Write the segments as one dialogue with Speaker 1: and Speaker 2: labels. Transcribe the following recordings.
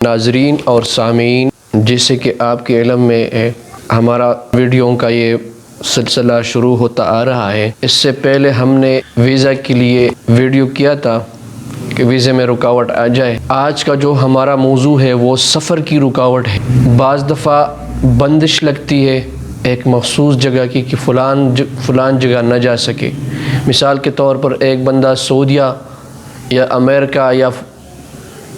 Speaker 1: ناظرین اور سامعین، جیسے کہ آپ کے علم میں ہے، ہمارا ویڈیو کا یہ سلسلہ شروع ہوتا آ رہا ہے۔ اس سے پہلے ہم نے ویزا کے لیے ویڈیو کیا تھا کہ ویزے میں رکاوٹ آ جائے۔ آج کا جو ہمارا موضوع ہے وہ سفر کی رکاوٹ ہے۔ بعض دفعہ بندش لگتی ہے ایک مخصوص جگہ کی کہ فلان جگہ نہ جا سکے۔ مثال کے طور پر ایک بندہ سعودیہ یا امریکہ یا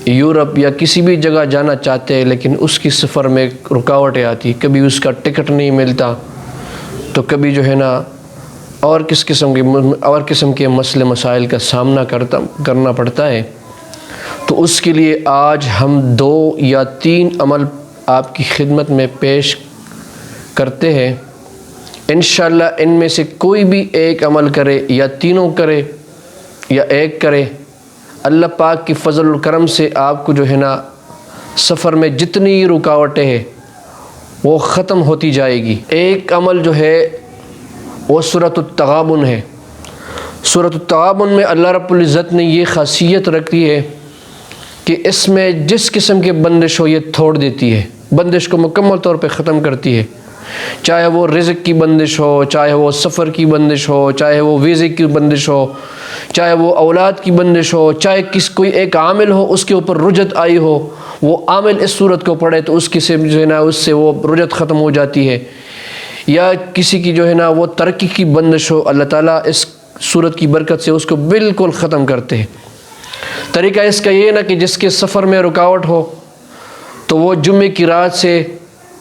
Speaker 1: یورپ یا کسی بھی جگہ جانا چاہتے ہیں، لیکن اس کی سفر میں رکاوٹیں آتی، کبھی اس کا ٹکٹ نہیں ملتا، تو کبھی جو ہے نا اور قسم کے مسئلے مسائل کا سامنا کرنا پڑتا ہے۔ تو اس کے لیے آج ہم 2 یا 3 عمل آپ کی خدمت میں پیش کرتے ہیں۔ انشاءاللہ ان میں سے کوئی بھی ایک عمل کرے یا تینوں کرے یا ایک کرے، اللہ پاک کی فضل و کرم سے آپ کو جو ہے نا سفر میں جتنی رکاوٹیں ہیں وہ ختم ہوتی جائے گی۔ ایک عمل جو ہے وہ سورۃ التغابن ہے۔ سورۃ التغابن میں اللہ رب العزت نے یہ خاصیت رکھی ہے کہ اس میں جس قسم کے بندش ہو یہ توڑ دیتی ہے، بندش کو مکمل طور پہ ختم کرتی ہے۔ چاہے وہ رزق کی بندش ہو، چاہے وہ سفر کی بندش ہو، چاہے وہ ویزے کی بندش ہو، چاہے وہ اولاد کی بندش ہو، چاہے کوئی ایک عامل ہو اس کے اوپر رجت آئی ہو، وہ عامل اس صورت کو پڑھے تو اس کی سے جو ہے نا اس سے وہ رجت ختم ہو جاتی ہے۔ یا کسی کی جو ہے نا وہ ترقی کی بندش ہو، اللہ تعالیٰ اس صورت کی برکت سے اس کو بالکل ختم کرتے ہیں۔ طریقہ اس کا یہ نا کہ جس کے سفر میں رکاوٹ ہو تو وہ جمعے کی رات سے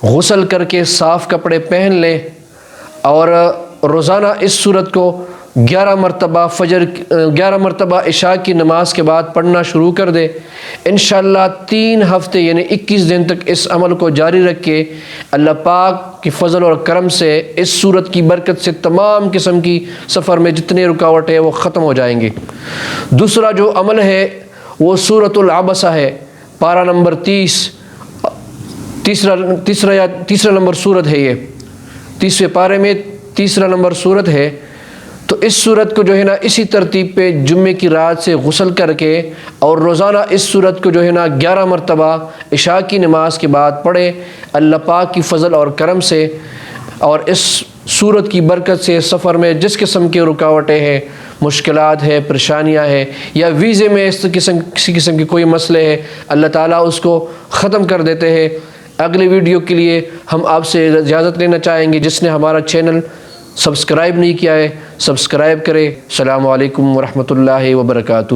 Speaker 1: غسل کر کے صاف کپڑے پہن لے اور روزانہ اس صورت کو 11 مرتبہ عشاء کی نماز کے بعد پڑھنا شروع کر دے۔ انشاءاللہ 3 ہفتے یعنی 21 دن تک اس عمل کو جاری رکھے، اللہ پاک کی فضل اور کرم سے اس صورت کی برکت سے تمام قسم کی سفر میں جتنے رکاوٹیں وہ ختم ہو جائیں گے۔ دوسرا جو عمل ہے وہ سورۃ العبسہ ہے، پارہ نمبر 30، تیسرا نمبر سورت ہے، یہ 30ویں پارے میں تیسرا نمبر سورت ہے۔ تو اس سورت کو جو ہے نا اسی ترتیب پہ جمعے کی رات سے غسل کر کے اور روزانہ اس سورت کو جو ہے نا 11 مرتبہ عشاء کی نماز کے بعد پڑھے، اللہ پاک کی فضل اور کرم سے اور اس سورت کی برکت سے سفر میں جس قسم کے رکاوٹیں ہیں، مشکلات ہے، پریشانیاں ہیں، یا ویزے میں کسی قسم کے کوئی مسئلے ہیں، اللہ تعالیٰ اس کو ختم کر دیتے ہیں۔ اگلے ویڈیو کے لیے ہم آپ سے اجازت لینا چاہیں گے۔ جس نے ہمارا چینل سبسکرائب نہیں کیا ہے سبسکرائب کرے۔ السلام علیکم ورحمۃ اللہ وبرکاتہ۔